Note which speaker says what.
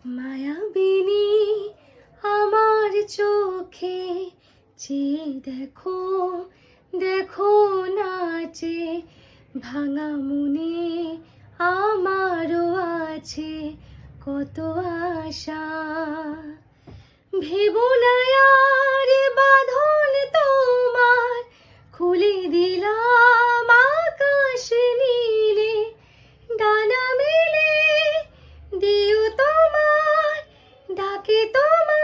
Speaker 1: মায়াবিনী আমার চোখে চেয়ে দেখো, দেখো নাচে ভাঙা মনে আমারও আছে কত আশা। ভেবো না আর বাঁধন তোমার, খুলে দিলাম আকাশ নীলে, ডানা মেলে দিও তোমার ডাকে তোমার